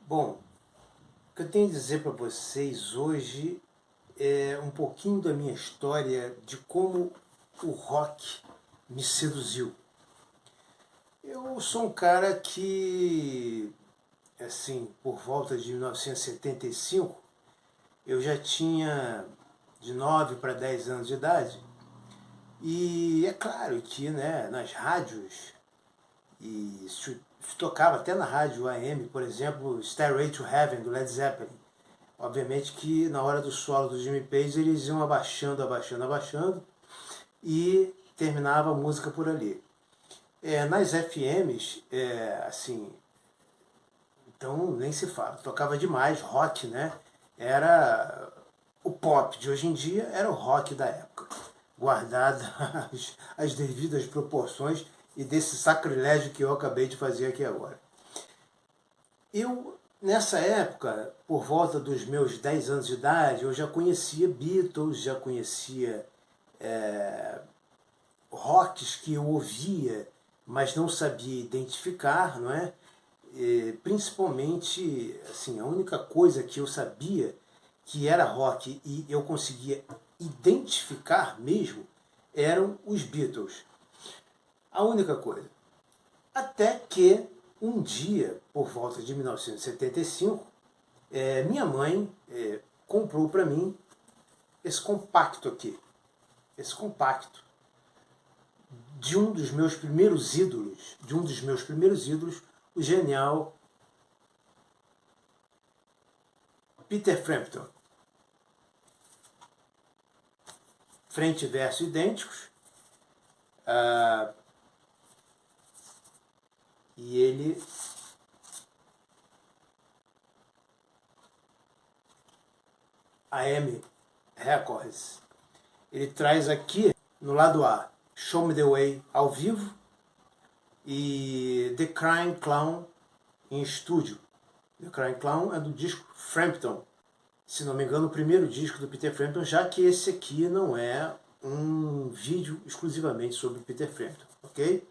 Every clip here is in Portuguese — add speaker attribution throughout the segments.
Speaker 1: Bom, o que eu tenho a dizer para vocês hoje é um pouquinho da minha história de como o rock me seduziu. Eu sou um cara que, assim, por volta de 1975, eu já tinha de 9 para 10 anos de idade. E é claro que, né, nas rádios, e se tocava até na rádio AM, por exemplo, Stairway to Heaven, do Led Zeppelin. Obviamente que na hora do solo do Jimmy Page eles iam abaixando, abaixando, abaixando e terminava a música por ali. Nas FMs, assim, então nem se fala, tocava demais rock, né? Era o pop de hoje em dia, era o rock da época, guardada as devidas proporções e desse sacrilégio que eu acabei de fazer aqui agora. Eu, nessa época, por volta dos meus 10 anos de idade, eu já conhecia Beatles, já conhecia rocks que eu ouvia, mas não sabia identificar, não é? Principalmente, assim, a única coisa que eu sabia que era rock e eu conseguia identificar mesmo eram os Beatles. A única coisa. Até que um dia, por volta de 1975, minha mãe comprou para mim esse compacto aqui. Esse compacto de um dos meus primeiros ídolos, o genial Peter Frampton. Frente e verso idênticos. E ele AM Records. Ele traz aqui no lado A Show Me The Way ao vivo e The Crying Clown em estúdio. The Crying Clown é do disco Frampton, se não me engano o primeiro disco do Peter Frampton, já que esse aqui não é um vídeo exclusivamente sobre Peter Frampton, ok?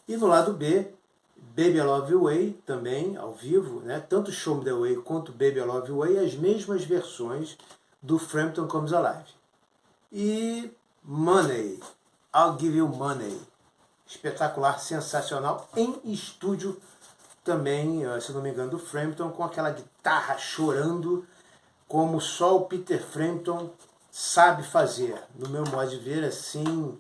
Speaker 1: E no lado B, Baby I Love You Way, também ao vivo, né? Tanto Show Me The Way quanto Baby I Love You Way, as mesmas versões do Frampton Comes Alive. E Money, I'll Give You Money, espetacular, sensacional, em estúdio também, se não me engano, do Frampton, com aquela guitarra chorando, como só o Peter Frampton sabe fazer, no meu modo de ver, assim,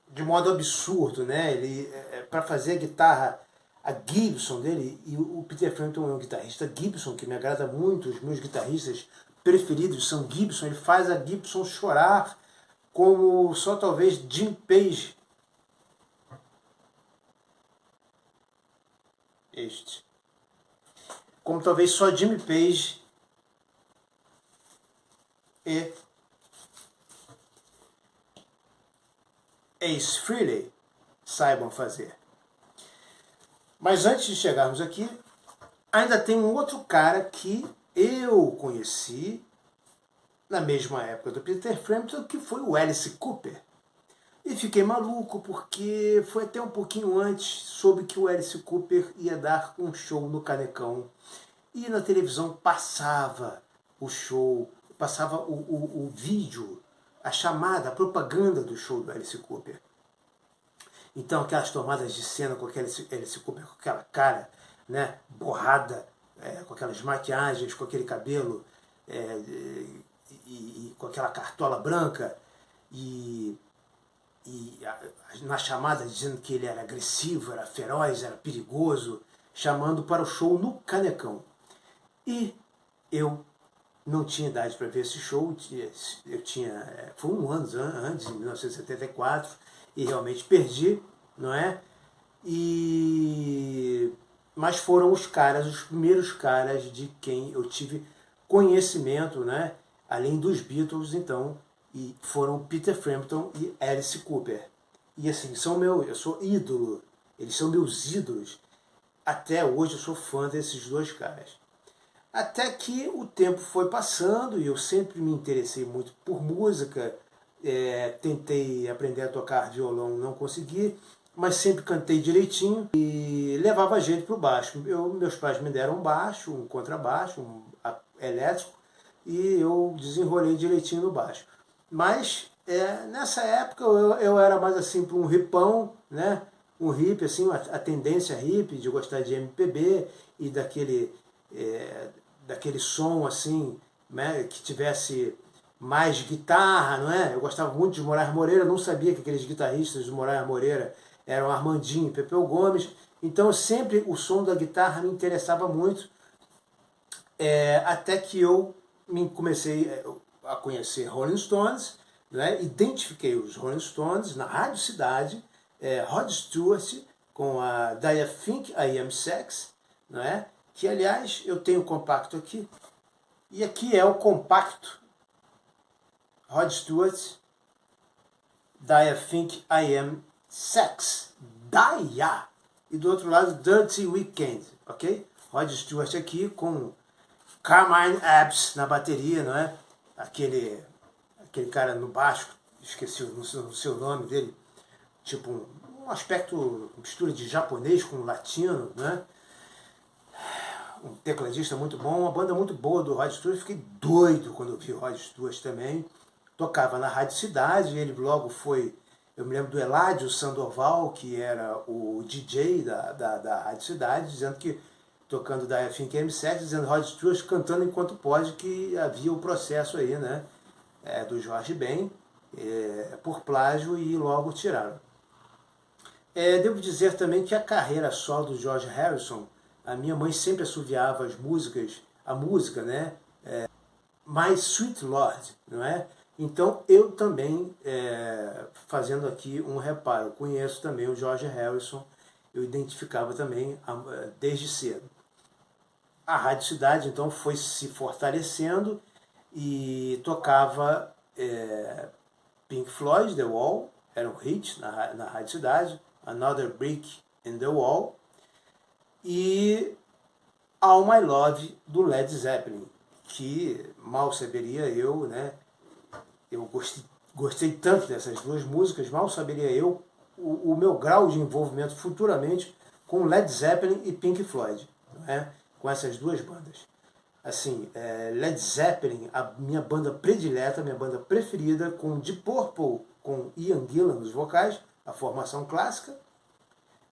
Speaker 1: de modo absurdo, né? Ele, para fazer a guitarra, a Gibson dele, e o Peter Frampton é um guitarrista Gibson, que me agrada muito, os meus guitarristas preferidos são Gibson, ele faz a Gibson chorar como só talvez Jim Page. Como talvez só Jimmy Page e Ace Frehley saibam fazer. Mas antes de chegarmos aqui, ainda tem um outro cara que eu conheci na mesma época do Peter Frampton, que foi o Alice Cooper. E fiquei maluco porque foi até um pouquinho antes, soube que o Alice Cooper ia dar um show no Canecão. E na televisão passava o show, passava o vídeo, a chamada, a propaganda do show do Alice Cooper. Então aquelas tomadas de cena com aquele Alice Cooper, com aquela cara, né, borrada, com aquelas maquiagens, com aquele cabelo, e com aquela cartola branca, e na chamada dizendo que ele era agressivo, era feroz, era perigoso, chamando para o show no Canecão. E eu não tinha idade para ver esse show, eu tinha, foi um ano antes, em 1974, e realmente perdi, não é? Mas foram os caras, os primeiros caras de quem eu tive conhecimento, né? Além dos Beatles, então, e foram Peter Frampton e Alice Cooper. E assim, eu sou ídolo, eles são meus ídolos. Até hoje eu sou fã desses dois caras. Até que o tempo foi passando e eu sempre me interessei muito por música, tentei aprender a tocar violão, não consegui, mas sempre cantei direitinho e levava jeito para o baixo. Meus pais me deram um baixo, um contrabaixo, elétrico, e eu desenrolei direitinho no baixo. Mas nessa época eu era mais assim para um hipão, né? Um hip, assim, a tendência hip de gostar de MPB e daquele som assim, né? Que tivesse mais guitarra, não é? Eu gostava muito de Moraes Moreira, não sabia que aqueles guitarristas do Moraes Moreira eram Armandinho e Pepeu Gomes, então sempre o som da guitarra me interessava muito, até que eu comecei a conhecer Rolling Stones, né? Identifiquei os Rolling Stones na Rádio Cidade, Rod Stewart com a Do You Think I Am Sex, né? Que aliás eu tenho o compacto aqui, e aqui é o compacto Rod Stewart, Do You Think I Am Sex, Daya, e do outro lado Dirty Weekend, ok? Rod Stewart aqui com Carmine Apps na bateria, não é? Aquele cara no baixo, esqueci o seu nome dele, tipo um aspecto, mistura de japonês com latino, né? Um tecladista muito bom, uma banda muito boa do Rod Stewart. Fiquei doido quando eu vi o Rod Stewart também. Tocava na Rádio Cidade, ele logo foi, eu me lembro do Eladio Sandoval, que era o DJ da Rádio Cidade, dizendo que, tocando da Think M7, dizendo Rod Stewart cantando enquanto pode, que havia o processo aí, né, do Jorge Ben, por plágio, e logo tiraram. Devo dizer também que a carreira solo do George Harrison, a minha mãe sempre assoviava a música, né, My Sweet Lord, não é? Então eu também, fazendo aqui um reparo, conheço também o George Harrison, eu identificava também desde cedo. A Rádio Cidade então foi se fortalecendo e tocava Pink Floyd, The Wall, era um hit na Rádio Cidade, Another Brick in the Wall, e All My Love do Led Zeppelin, que mal saberia eu, né? Eu gostei tanto dessas duas músicas, mal saberia eu o meu grau de envolvimento futuramente com Led Zeppelin e Pink Floyd, né? Com essas duas bandas. Assim, Led Zeppelin, a minha banda predileta, minha banda preferida, com Deep Purple, com Ian Gillan nos vocais, a formação clássica,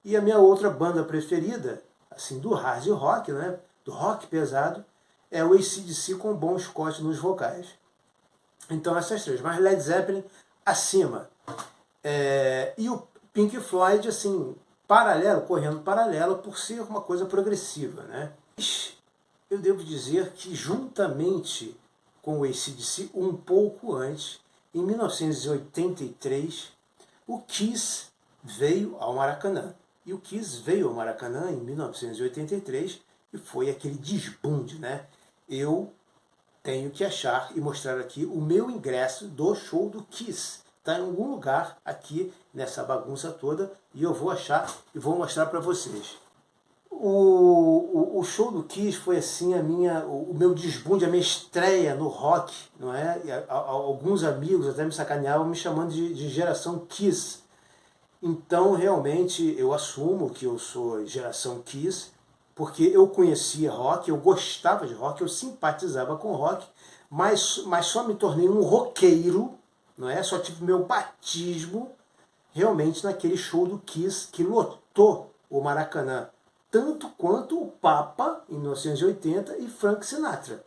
Speaker 1: e a minha outra banda preferida, assim, do hard rock, né? Do rock pesado, é o AC/DC com Bon Scott nos vocais. Então essas três, mas Led Zeppelin acima. E o Pink Floyd, assim, correndo paralelo por ser uma coisa progressiva, né? Eu devo dizer que juntamente com o AC/DC, um pouco antes, em 1983, o Kiss veio ao Maracanã. E o Kiss veio ao Maracanã em 1983 e foi aquele desbunde, né? Eu tenho que achar e mostrar aqui o meu ingresso do show do Kiss. Está em algum lugar aqui nessa bagunça toda e eu vou achar e vou mostrar para vocês. O show do Kiss foi assim o meu desbunde, a minha estreia no rock, não é? Alguns amigos até me sacaneavam me chamando de geração Kiss. Então realmente eu assumo que eu sou geração Kiss, porque eu conhecia rock, eu gostava de rock, eu simpatizava com rock, mas só me tornei um roqueiro, não é? Só tive meu batismo realmente naquele show do Kiss que lotou o Maracanã, tanto quanto o Papa em 1980 e Frank Sinatra.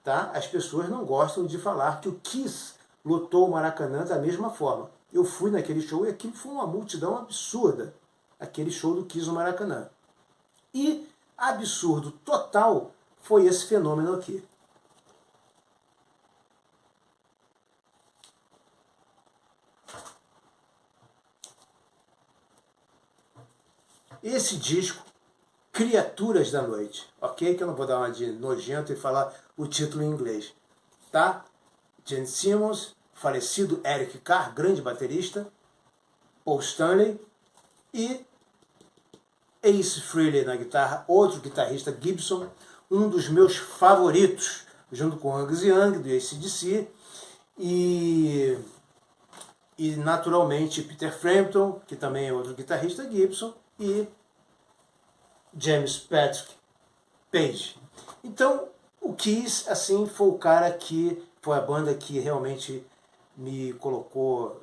Speaker 1: Tá? As pessoas não gostam de falar que o Kiss lotou o Maracanã da mesma forma. Eu fui naquele show e aquilo foi uma multidão absurda, aquele show do Kiss no Maracanã. E absurdo total foi esse fenômeno aqui. Esse disco, Criaturas da Noite, ok? Que eu não vou dar uma de nojento e falar o título em inglês, tá? Gene Simmons, falecido Eric Carr, grande baterista, Paul Stanley e Ace Frehley na guitarra, outro guitarrista, Gibson, um dos meus favoritos, junto com Angus Young, do AC/DC, e e naturalmente Peter Frampton, que também é outro guitarrista Gibson, e James Patrick Page. Então, o Kiss, assim, foi o cara que foi a banda que realmente me colocou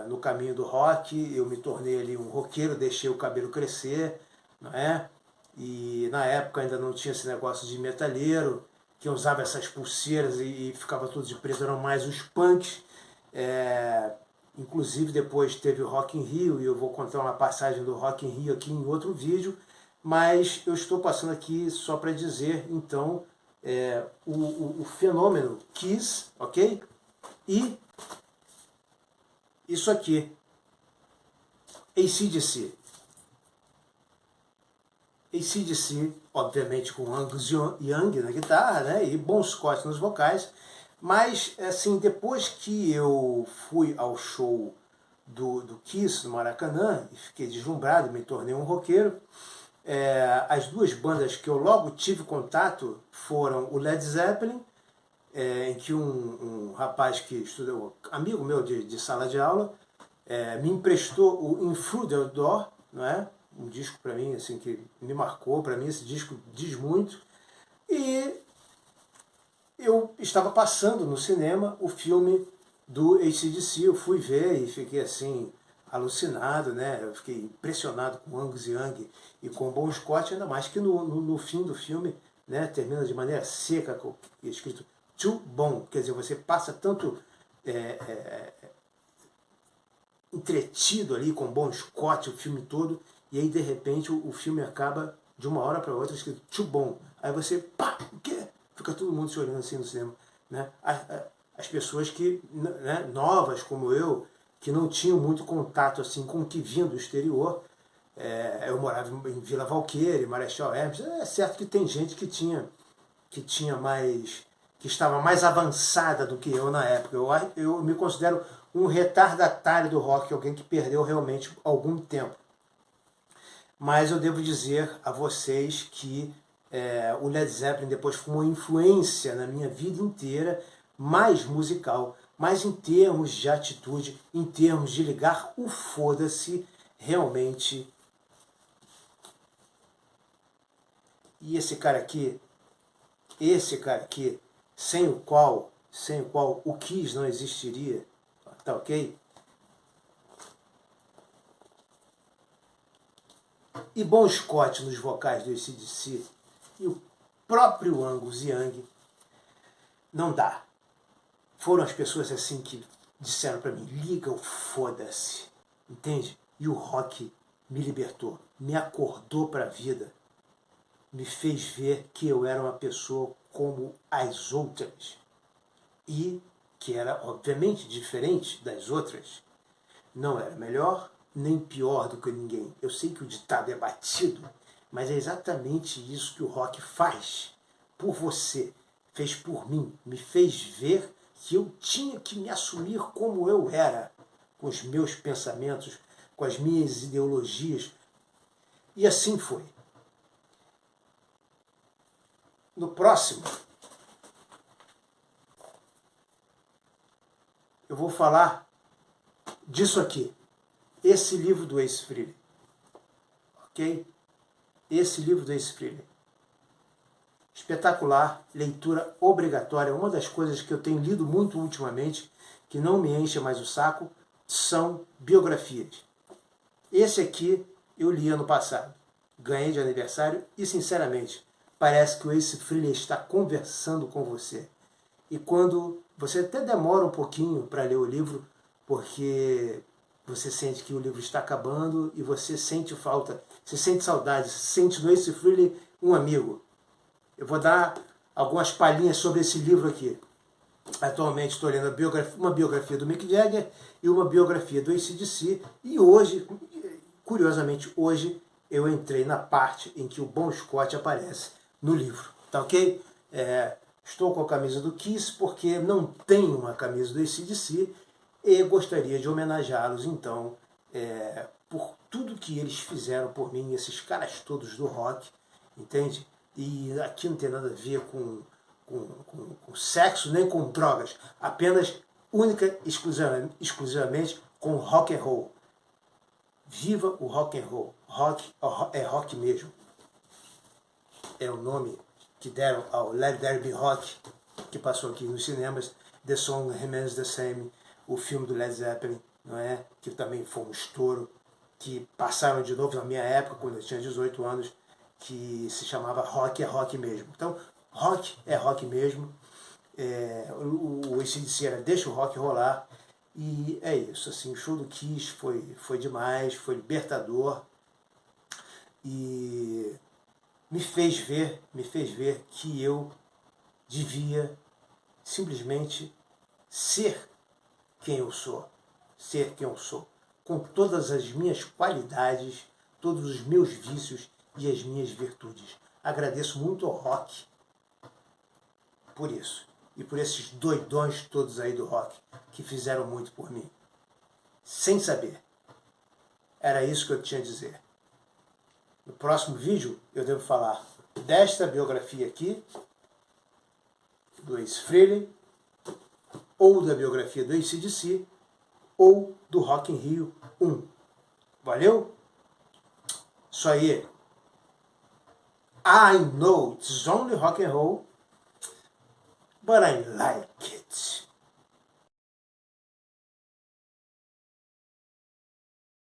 Speaker 1: no caminho do rock. Eu me tornei ali um roqueiro, deixei o cabelo crescer, não é? E na época ainda não tinha esse negócio de metalheiro, que usava essas pulseiras e ficava tudo de preto, eram mais os punks. Inclusive depois teve o Rock in Rio, e eu vou contar uma passagem do Rock in Rio aqui em outro vídeo, mas eu estou passando aqui só para dizer, então, o fenômeno Kiss, ok? E isso aqui, AC/DC. AC/DC, obviamente com Angus Young na guitarra, né, e Bon Scott nos vocais, mas assim, depois que eu fui ao show do Kiss no Maracanã e fiquei deslumbrado, me tornei um roqueiro, as duas bandas que eu logo tive contato foram o Led Zeppelin, em que um rapaz que estudou, amigo meu de sala de aula, me emprestou o In Through the Door, não é? Um disco para mim assim que me marcou, para mim esse disco diz muito. E eu estava passando no cinema o filme do AC/DC, eu fui ver e fiquei assim alucinado, né? Eu fiquei impressionado com Angus Young e com Bon Scott, ainda mais que no fim do filme, né, termina de maneira seca, escrito too bon, quer dizer, você passa tanto entretido ali com Bon Scott o filme todo, e aí de repente o filme acaba de uma hora para outra escrito too bon. Aí você, pá, o quê? Fica todo mundo se olhando assim no cinema, né? As pessoas que, né, novas como eu, que não tinham muito contato assim com o que vinha do exterior. Eu morava em Vila Valqueire, Marechal Hermes. É certo que tem gente que tinha mais, que estava mais avançada do que eu na época. Eu me considero um retardatário do rock, alguém que perdeu realmente algum tempo. Mas eu devo dizer a vocês que o Led Zeppelin depois foi uma influência na minha vida inteira, mais musical, mas em termos de atitude, em termos de ligar o foda-se, realmente. E esse cara aqui, sem o qual o Kiss não existiria, tá ok? E Bon Scott nos vocais do AC/DC e o próprio Angus Young, não dá. Foram as pessoas assim que disseram para mim, liga o foda-se, entende? E o rock me libertou, me acordou para a vida, me fez ver que eu era uma pessoa como as outras e que era obviamente diferente das outras. Não era melhor nem pior do que ninguém. Eu sei que o ditado é batido, mas é exatamente isso que o rock faz por você, fez por mim, me fez ver que eu tinha que me assumir como eu era, com os meus pensamentos, com as minhas ideologias. E assim foi. No próximo, eu vou falar disso aqui. Esse livro do Ace Frehley. Ok? Esse livro do Ace Frehley. Espetacular, leitura obrigatória. Uma das coisas que eu tenho lido muito ultimamente, que não me enche mais o saco, são biografias. Esse aqui eu li ano passado. Ganhei de aniversário e, sinceramente, parece que o Ace Frehley está conversando com você. E quando você até demora um pouquinho para ler o livro, porque você sente que o livro está acabando e você sente falta, você sente saudade, você sente no Ace Frehley um amigo. Eu vou dar algumas palhinhas sobre esse livro aqui. Atualmente estou lendo uma biografia do Mick Jagger e uma biografia do AC/DC. E hoje, curiosamente, hoje eu entrei na parte em que o Bon Scott aparece no livro. Tá ok? Estou com a camisa do Kiss porque não tenho uma camisa do AC/DC e gostaria de homenageá-los, então, por tudo que eles fizeram por mim, esses caras todos do rock, entende? E aqui não tem nada a ver com sexo nem com drogas, apenas, única e exclusivamente com rock and roll. Viva o rock and roll. Rock é rock mesmo. É o nome que deram ao Let There Be Rock, que passou aqui nos cinemas. The Song Remains the Same, o filme do Led Zeppelin, não é? Que também foi um estouro, que passaram de novo na minha época, quando eu tinha 18 anos, que se chamava Rock é Rock mesmo. Então, rock é rock mesmo. O AC/DC era Deixa o Rock Rolar. E é isso, assim, o show do Kiss foi demais, foi libertador. E me fez ver que eu devia simplesmente ser quem eu sou, com todas as minhas qualidades, todos os meus vícios e as minhas virtudes. Agradeço muito ao rock por isso, e por esses doidões todos aí do rock, que fizeram muito por mim, sem saber. Era isso que eu tinha a dizer. No próximo vídeo eu devo falar desta biografia aqui, do Ace Frehley, ou da biografia do AC/DC, ou do Rock in Rio 1. Valeu? Isso aí. I know it's only rock and roll, but I like